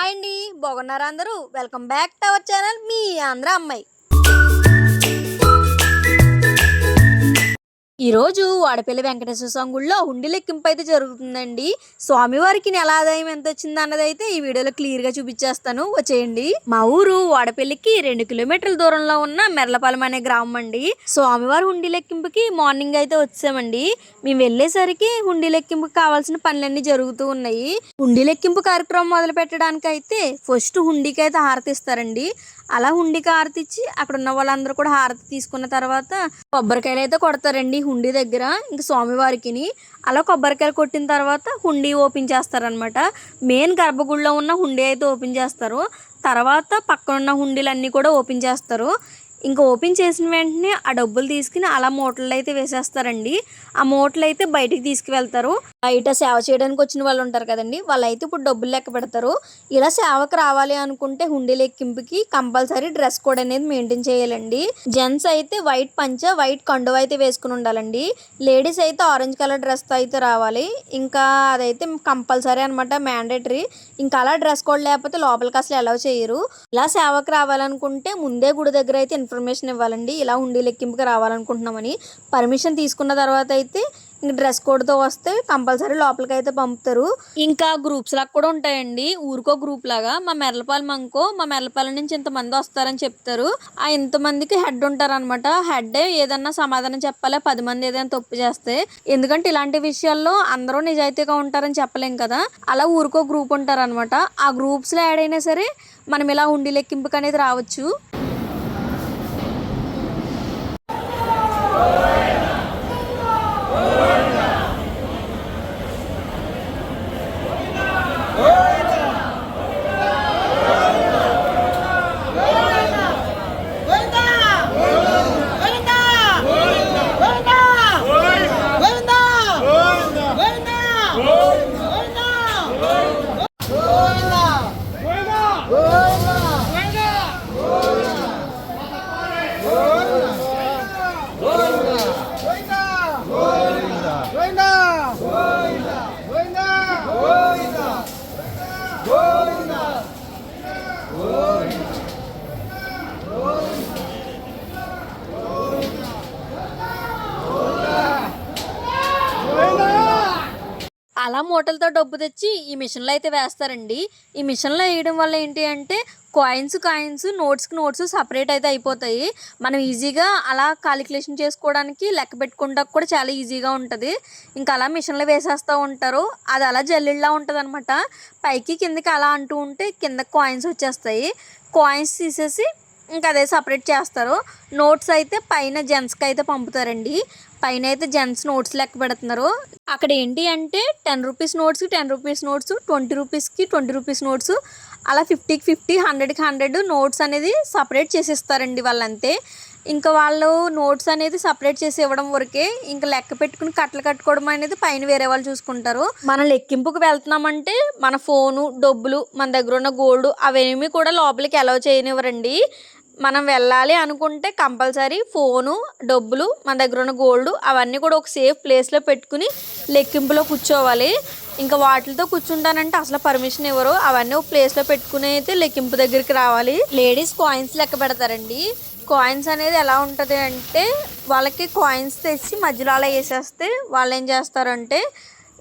Hi అండి, బాగున్నారా అందరూ? Welcome back to our channel మీ ఆంధ్ర అమ్మాయి. ఈరోజు వాడపల్లి వెంకటేశ్వర స్వామి గుడిలో హుండీ లెక్కింపు అయితే జరుగుతుందండి. స్వామివారికి నెల ఆదాయం ఎంత వచ్చింది అన్నది అయితే ఈ వీడియోలో క్లియర్గా చూపించేస్తాను, వచ్చేయండి. మా ఊరు వాడపల్లికి 2 కిలోమీటర్ల దూరంలో ఉన్న మెర్లపాలెం అనే గ్రామం అండి. స్వామివారి హుండీ లెక్కింపుకి మార్నింగ్ అయితే వచ్చామండి. మేము వెళ్ళేసరికి హుండీ లెక్కింపుకి కావాల్సిన పనులన్నీ జరుగుతూ ఉన్నాయి. హుండీ లెక్కింపు కార్యక్రమం మొదలు పెట్టడానికి అయితే ఫస్ట్ హుండీకి అయితే హారతి ఇస్తారండి. అలా హుండీకి హారతి ఇచ్చి అక్కడ ఉన్న వాళ్ళందరూ కూడా హారతి తీసుకున్న తర్వాత కొబ్బరికాయలు అయితే కొడతారండి హుండీ దగ్గర. ఇంక స్వామివారికి అలా కొబ్బరికాయలు కొట్టిన తర్వాత హుండీ ఓపెన్ చేస్తారనమాట. మెయిన్ గర్భగుడిలో ఉన్న హుండీ అయితే ఓపెన్ చేస్తారు. తర్వాత పక్కన ఉన్న హుండీలన్నీ కూడా ఓపెన్ చేస్తారు. ఇంకా ఓపెన్ చేసిన వెంటనే ఆ డబ్బులు తీసుకుని అలా మూటలు అయితే వేసేస్తారండి. ఆ మూటలు అయితే బయటికి తీసుకువెళ్తారు. బయట సేవ చేయడానికి వచ్చిన వాళ్ళు ఉంటారు కదండి, వాళ్ళైతే ఇప్పుడు డబ్బులు లెక్క పెడతారు. ఇలా సేవకు రావాలి అనుకుంటే హుండీ లెక్కింపుకి కంపల్సరీ డ్రెస్ కోడ్ అనేది మెయింటైన్ చేయాలండి. జెంట్స్ అయితే వైట్ పంచ, వైట్ కండువ అయితే వేసుకుని ఉండాలండి. లేడీస్ అయితే ఆరెంజ్ కలర్ డ్రెస్తో అయితే రావాలి. ఇంకా అదైతే కంపల్సరీ అనమాట, మ్యాండేటరీ. ఇంకా అలా డ్రెస్ కోడ్ లేకపోతే లోపలికి అసలు అలౌ చేయరు. ఇలా సేవకు రావాలనుకుంటే ముందే గుడి దగ్గర అయితే ఇన్ఫర్మేషన్ ఇవ్వాలండి, ఇలా హుండీ లెక్కింపుకి రావాలనుకుంటున్నామని. పర్మిషన్ తీసుకున్న తర్వాత అయితే ఇంక డ్రెస్ కోడ్తో వస్తే కంపల్సరీ లోపలికి అయితే పంపుతారు. ఇంకా గ్రూప్స్ లాగా కూడా ఉంటాయండి, ఊరికో గ్రూప్ లాగా. మా మెర్లపాలెం నుంచి ఇంతమంది వస్తారని చెప్తారు. ఆ ఇంతమందికి హెడ్ ఉంటారనమాట. హెడ్ ఏదన్నా సమాధానం చెప్పాలి 10 మంది ఏదైనా తప్పు చేస్తే. ఎందుకంటే ఇలాంటి విషయాల్లో అందరూ నిజాయితీగా ఉంటారని చెప్పలేం కదా. అలా ఊరికో గ్రూప్ ఉంటారనమాట. ఆ గ్రూప్స్లో యాడ్ అయినా సరే మనం ఇలా హుండీ లెక్కింపుకి అనేది రావచ్చు. అలా మూటలతో డబ్బు తెచ్చి ఈ మిషన్లో అయితే వేస్తారండి. ఈ మిషన్లో వేయడం వల్ల ఏంటి అంటే కాయిన్స్ నోట్స్ సపరేట్ అయితే అయిపోతాయి. మనం ఈజీగా అలా కాలిక్యులేషన్ చేసుకోవడానికి, లెక్క పెట్టుకోవడానికి కూడా చాలా ఈజీగా ఉంటుంది. ఇంకా అలా మిషన్లో వేసేస్తూ ఉంటారు. అది అలా జల్లిళ్ళలా ఉంటుంది అనమాట. పైకి కిందకి అలా అంటూ ఉంటే కింద కాయిన్స్ వచ్చేస్తాయి. కాయిన్స్ తీసేసి ఇంకా అదే సపరేట్ చేస్తారు. నోట్స్ అయితే పైన జెంట్స్కి అయితే పంపుతారండి. పైన అయితే జెంట్స్ నోట్స్ లెక్క పెడుతున్నారు. అక్కడ ఏంటి అంటే 10 రూపీస్ నోట్స్కి 10 రూపీస్ నోట్స్, 20 రూపీస్కి 20 రూపీస్ నోట్స్, అలా 50కి 50, 100కి 100 నోట్స్ అనేది సపరేట్ చేసిస్తారండి వాళ్ళంతే. ఇంకా వాళ్ళు నోట్స్ అనేది సపరేట్ చేసి ఇవ్వడం వరకే. ఇంకా లెక్క పెట్టుకుని కట్టలు కట్టుకోవడం అనేది పైన వేరే వాళ్ళు చూసుకుంటారు. మనం లెక్కింపుకి వెళ్తున్నామంటే మన ఫోను, డబ్బులు, మన దగ్గర ఉన్న గోల్డ్ అవేమీ కూడా లోపలికి అలౌ చేయనివ్వరండి. మనం వెళ్ళాలి అనుకుంటే కంపల్సరీ ఫోను, డబ్బులు, మన దగ్గర ఉన్న గోల్డ్ అవన్నీ కూడా ఒక సేఫ్ ప్లేస్లో పెట్టుకుని లెక్కింపులో కూర్చోవాలి. ఇంకా వాటితో కూర్చుంటానంటే అసలు పర్మిషన్ ఇవ్వరు. అవన్నీ ఒక ప్లేస్లో పెట్టుకుని అయితే లెక్కింపు దగ్గరికి రావాలి. లేడీస్ కాయిన్స్ లెక్క పెడతారండి. కాయిన్స్ అనేది ఎలా ఉంటుంది అంటే వాళ్ళకి కాయిన్స్ తెచ్చి మధ్యలో అలా వేసేస్తే వాళ్ళు ఏం చేస్తారంటే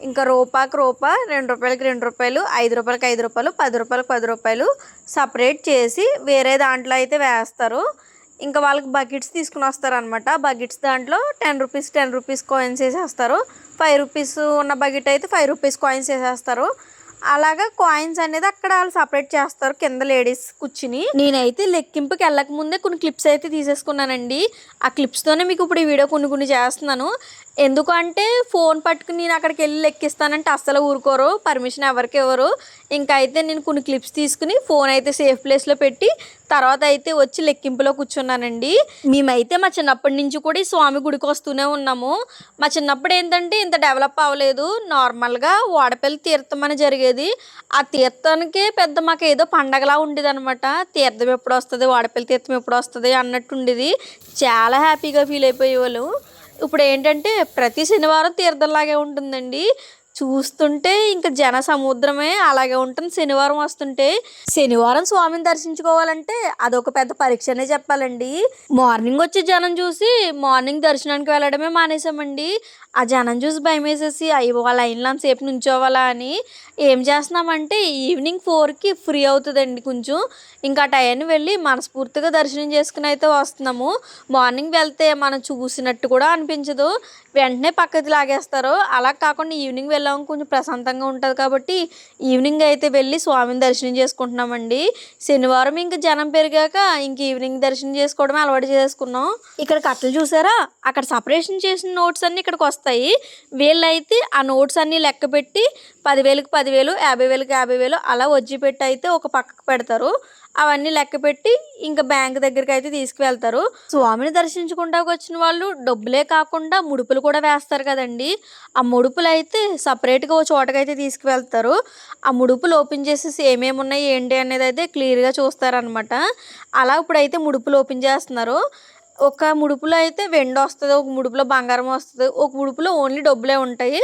ఇంకా రూపాయికి రూపాయి, 2 రూపాయలకి 2 రూపాయలు, 5 రూపాయలకి 5 రూపాయలు, 10 రూపాయలకి 10 రూపాయలు సపరేట్ చేసి వేరే దాంట్లో అయితే వేస్తారు. ఇంకా వాళ్ళకి బకెట్స్ తీసుకుని వస్తారనమాట. బకెట్స్ దాంట్లో 10 రూపీస్ కాయిన్స్ వేసేస్తారు. 5 రూపీస్ ఉన్న బకెట్ అయితే 5 రూపీస్ కాయిన్స్ వేసేస్తారు. అలాగా కాయిన్స్ అనేది అక్కడ వాళ్ళు సపరేట్ చేస్తారు కింద లేడీస్ కూర్చుని. నేనైతే లెక్కింపుకి వెళ్ళక ముందే కొన్ని క్లిప్స్ అయితే తీసేసుకున్నానండి. ఆ క్లిప్స్తోనే మీకు ఇప్పుడు ఈ వీడియో కొన్ని చేస్తున్నాను. ఎందుకంటే ఫోన్ పట్టుకుని నేను అక్కడికి వెళ్ళి లెక్కిస్తానంటే అస్సలు ఊరుకోరు, పర్మిషన్ ఎవరికి ఇవ్వరు. ఇంకా అయితే నేను కొన్ని క్లిప్స్ తీసుకుని ఫోన్ అయితే సేఫ్ ప్లేస్లో పెట్టి తర్వాత అయితే వచ్చి లెక్కింపులో కూర్చున్నానండి. మేమైతే మా చిన్నప్పటి నుంచి కూడా ఈ స్వామి గుడికి వస్తూనే ఉన్నాము. మా చిన్నప్పుడు ఏంటంటే ఇంత డెవలప్ అవ్వలేదు. నార్మల్గా వాడపల్లి తీర్థం అని జరిగేది. ఆ తీర్థానికే పెద్ద మాకు ఏదో పండగలా ఉండేది అనమాట. తీర్థం ఎప్పుడు వస్తుంది, వాడపల్లి తీర్థం ఎప్పుడు వస్తుంది అన్నట్టు ఉండేది. చాలా హ్యాపీగా ఫీల్ అయిపోయేవాళ్ళు. ఇప్పుడు ఏంటంటే ప్రతి శనివారం తీర్థంలాగే ఉంటుందండి. చూస్తుంటే ఇంకా జన సముద్రమే అలాగే ఉంటుంది. శనివారం వస్తుంటే శనివారం స్వామిని దర్శించుకోవాలంటే అదొక పెద్ద పరీక్షనే చెప్పాలండి. మార్నింగ్ వచ్చి జనం చూసి మార్నింగ్ దర్శనానికి వెళ్ళడమే మానేసామండి. ఆ జనం చూసి భయం వేసేసి అయ్యో వాళ్ళ లైన్లో సేపు నుంచోవాలా అని ఏం చేస్తున్నామంటే ఈవినింగ్ 4కి ఫ్రీ అవుతుందండి కొంచెం. ఇంకా ఆ టైంని వెళ్ళి మనస్ఫూర్తిగా దర్శనం చేసుకుని అయితే వస్తున్నాము. మార్నింగ్ వెళ్తే మనం చూసినట్టు కూడా అనిపించదు, వెంటనే పక్కకి లాగేస్తారు. అలా కాకుండా ఈవినింగ్ వెళ్ళాము, కొంచెం ప్రశాంతంగా ఉంటుంది కాబట్టి ఈవినింగ్ అయితే వెళ్ళి స్వామిని దర్శనం చేసుకుంటున్నామండి. శనివారం ఇంకా జనం పెరిగాక ఇంక ఈవినింగ్ దర్శనం చేసుకోవడమే అలవాటు చేసుకున్నాం. ఇక్కడ కట్టలు చూసారా, అక్కడ సపరేషన్ చేసిన నోట్స్ అన్నీ ఇక్కడికి వస్తాయి. వీళ్ళైతే ఆ నోట్స్ అన్నీ లెక్క పెట్టి 10,000కి 10,000, 50,000కి 50,000 అలా వజ్జి పెట్టి అయితే ఒక పక్కకు పెడతారు. అవన్నీ లెక్క పెట్టి ఇంకా బ్యాంక్ దగ్గరికి అయితే తీసుకువెళ్తారు. స్వామిని దర్శించుకుంటా వచ్చిన వాళ్ళు డబ్బులే కాకుండా ముడుపులు కూడా వేస్తారు కదండి. ఆ ముడుపులు అయితే సపరేట్గా ఓ చోటకైతే తీసుకువెళ్తారు. ఆ ముడుపులు ఓపెన్ చేసేసి ఏమేమి ఉన్నాయి ఏంటి అనేది అయితే క్లియర్గా చూస్తారనమాట. అలా ఇప్పుడైతే ముడుపులు ఓపెన్ చేస్తున్నారు. ఒక ముడుపులో అయితే వెండి వస్తుంది, ఒక ముడుపులో బంగారం వస్తుంది, ఒక ముడుపులో ఓన్లీ డబ్బులే ఉంటాయి.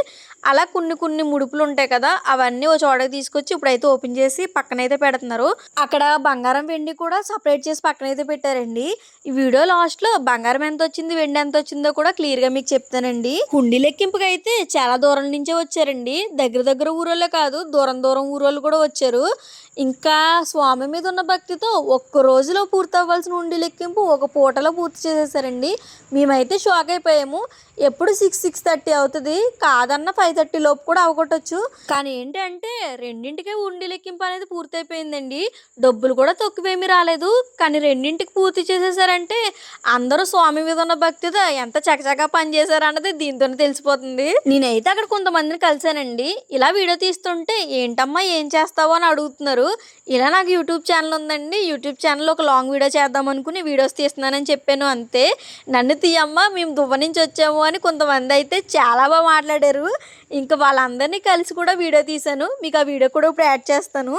అలా కొన్ని ముడుపులు ఉంటాయి కదా, అవన్నీ ఒక చోటకి తీసుకొచ్చి ఇప్పుడైతే ఓపెన్ చేసి పక్కనైతే పెడుతున్నారు. అక్కడ బంగారం వెండి కూడా సపరేట్ చేసి పక్కనైతే పెట్టారండి. ఈ వీడియో లాస్ట్లో బంగారం ఎంత వచ్చింది వెండి ఎంత వచ్చిందో కూడా క్లియర్గా మీకు చెప్తానండి. హుండీ లెక్కింపుకి అయితే చాలా దూరం నుంచే వచ్చారండి. దగ్గర ఊరోళ్ళే కాదు, దూరం ఊరోళ్ళు కూడా వచ్చారు. ఇంకా స్వామి మీద ఉన్న భక్తితో ఒక్క రోజులో పూర్తి అవ్వాల్సిన హుండీ లెక్కింపు ఒక పూటలో పూర్తి చేసేసారండి. మేమైతే షాక్ అయిపోయాము. ఎప్పుడు 6:30 అవుతుంది, కాదన్న 5:30 లోపు కూడా అవగొట్టచ్చు. కానీ ఏంటంటే రెండింటికే హుండీ లెక్కింపు అనేది పూర్తయిపోయిందండి. డబ్బులు కూడా తక్కువేమీ రాలేదు, కానీ రెండింటికి పూర్తి చేసేసారంటే అందరూ స్వామి మీద ఉన్న భక్తితో ఎంత చకచకా పనిచేశారు అన్నది దీంతోనే తెలిసిపోతుంది. నేనైతే అక్కడ కొంతమందిని కలిసానండి. ఇలా వీడియో తీస్తుంటే ఏంటమ్మా ఏం చేస్తావో అని అడుగుతున్నారు. ఇలా నాకు యూట్యూబ్ ఛానల్ ఉందండి, యూట్యూబ్ ఛానల్ ఒక లాంగ్ వీడియో చేద్దాం అనుకుని వీడియోస్ తీస్తున్నానని చెప్పాను అంతే. నన్ను తీయమ్మా మేము దువ్వ నుంచి వచ్చాము అని కొంతమంది అయితే చాలా బాగా మాట్లాడారు. ఇంకా వాళ్ళందరినీ కలిసి కూడా వీడియో తీశాను, మీకు ఆ వీడియో కూడా ఇప్పుడు యాడ్ చేస్తాను.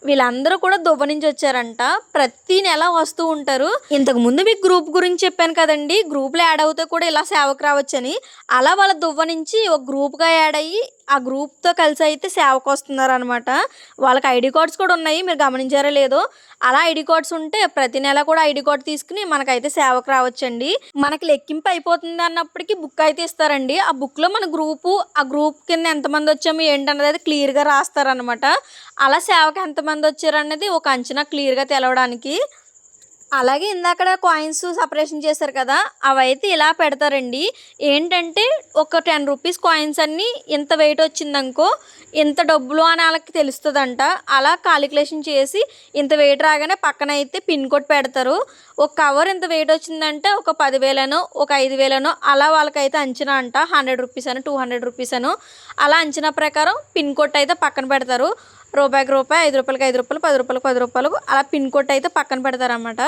వీళ్ళందరూ కూడా దువ్వ నుంచి వచ్చారంట, ప్రతి నెల వస్తూ ఉంటారు. ఇంతకుముందు మీకు గ్రూప్ గురించి చెప్పాను కదండి, గ్రూప్లో యాడ్ అవుతే కూడా ఇలా సేవకు రావచ్చని. అలా వాళ్ళ దువ్వ నుంచి ఒక గ్రూప్గా యాడ్ అయ్యి ఆ గ్రూప్తో కలిసి అయితే సేవకు వస్తున్నారు అనమాట. వాళ్ళకి ఐడి కార్డ్స్ కూడా ఉన్నాయి, మీరు గమనించారో లేదో. అలా ఐడి కార్డ్స్ ఉంటే ప్రతి నెల కూడా ఐడి కార్డ్ తీసుకుని మనకైతే సేవకు రావచ్చండి. మనకి లెక్కింపు అయిపోతుంది అన్నప్పటికీ బుక్ అయితే ఇస్తారండి. ఆ బుక్లో మన ఆ గ్రూప్ కింద ఎంతమంది వచ్చాము ఏంటన్నది క్లియర్గా రాస్తారనమాట. అలా సేవకు ఎంతమంది వచ్చారనేది ఒక అంచనా క్లియర్గా తెలవడానికి. అలాగే ఇందాక కాయిన్స్ సపరేషన్ చేశారు కదా, అవైతే ఇలా పెడతారండి. ఏంటంటే ఒక 10 రూపీస్ కాయిన్స్ అన్నీ ఇంత వెయిట్ వచ్చిందనుకో ఇంత డబ్బులు అని వాళ్ళకి తెలుస్తుందంట. అలా కాలిక్యులేషన్ చేసి ఇంత వెయిట్ రాగానే పక్కన అయితే పిన్ కోడ్ పెడతారు. ఒక కవర్ ఇంత వెయిట్ వచ్చిందంటే ఒక 10,000నో ఒక 5,000నో అలా వాళ్ళకైతే అంచనా అంట. 100 రూపీస్ అని 200 రూపీస్ అనో అలా అంచనా ప్రకారం పిన్ కోడ్ అయితే పక్కన పెడతారు. రూపాయికి రూపాయి, 5 రూపాయలకి 5 రూపాయలు, 10 రూపాయలకు 10 రూపాయలు అలా పిన్ కోడ్ అయితే పక్కన పెడతారన్నమాట.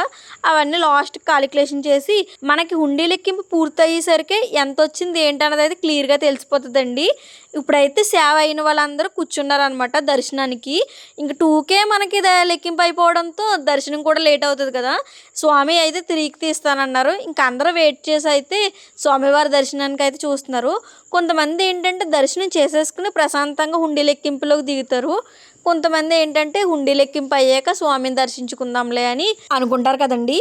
అవన్నీ లాస్ట్ కాలిక్యులేషన్ చేసి మనకి హుండీ లెక్కింపు పూర్తయ్యేసరికి ఎంత వచ్చింది ఏంటన్నది అయితే క్లియర్గా తెలిసిపోతుందండి. ఇప్పుడైతే సేవ అయిన వాళ్ళందరూ కూర్చున్నారనమాట దర్శనానికి. ఇంక 2కే మనకి లెక్కింపు అయిపోవడంతో దర్శనం కూడా లేట్ అవుతుంది కదా. స్వామి అయితే 3కి తీస్తానన్నారు. ఇంక అందరూ వెయిట్ చేసి అయితే స్వామివారి దర్శనానికి అయితే చూస్తున్నారు. కొంతమంది ఏంటంటే దర్శనం చేసేసుకుని ప్రశాంతంగా హుండీ లెక్కింపులోకి దిగుతారు. కొంతమంది ఏంటంటే హుండీ లెక్కింపు అయ్యాక స్వామిని దర్శించుకుందాంలే అని అనుకుంటారు కదండి.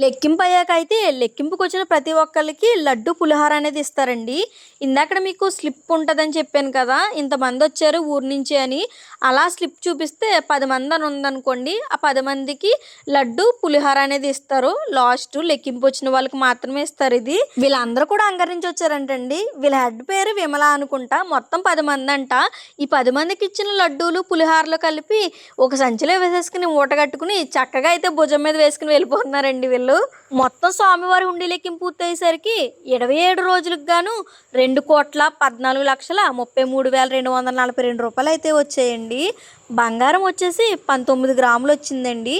లెక్కింపు అయ్యాక అయితే లెక్కింపుకి వచ్చిన ప్రతి ఒక్కరికి లడ్డు పులిహార అనేది ఇస్తారండి. ఇందాక మీకు స్లిప్ ఉంటుందని చెప్పాను కదా, ఇంతమంది వచ్చారు ఊరు నుంచి అని. అలా స్లిప్ చూపిస్తే 10 మంది అని ఉందనుకోండి, ఆ 10 మందికి లడ్డు పులిహార అనేది ఇస్తారు. లాస్ట్ లెక్కింపు వచ్చిన వాళ్ళకి మాత్రమే ఇస్తారు ఇది. వీళ్ళందరూ కూడా అంగరి నుంచి వచ్చారంటండి. వీళ్ళ హెడ్ పేరు విమల అనుకుంటా. మొత్తం 10 మంది అంట. ఈ 10 మందికి ఇచ్చిన లడ్డూలు పులిహారలు కలిపి ఒక సంచిలో వేసేసుకుని మూట కట్టుకుని చక్కగా అయితే భుజం మీద వేసుకుని వెళ్ళిపోతున్నారండి వీళ్ళు. మొత్తం స్వామివారి హుండీ లెక్కింపు పూర్తయ్యేసరికి 27 రోజులకు గాను 2,14,33,242 రూపాయలు అయితే వచ్చాయండి. బంగారం వచ్చేసి 19 గ్రాములు వచ్చిందండి.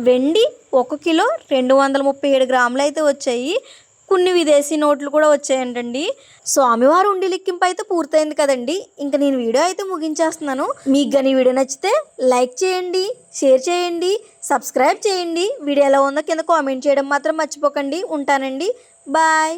వెండి 1 కిలో 237 గ్రాములు అయితే వచ్చాయి. కొన్ని విదేశీ నోట్లు కూడా వచ్చాయంటండి. స్వామివారి హుండీ లెక్కింపు అయితే పూర్తయింది కదండి. ఇంకా నేను వీడియో అయితే ముగించేస్తున్నాను. మీకు కానీ వీడియో నచ్చితే లైక్ చేయండి, షేర్ చేయండి, సబ్స్క్రైబ్ చేయండి. వీడియో ఎలా ఉందో కింద కామెంట్ చేయడం మాత్రం మర్చిపోకండి. ఉంటానండి, బాయ్.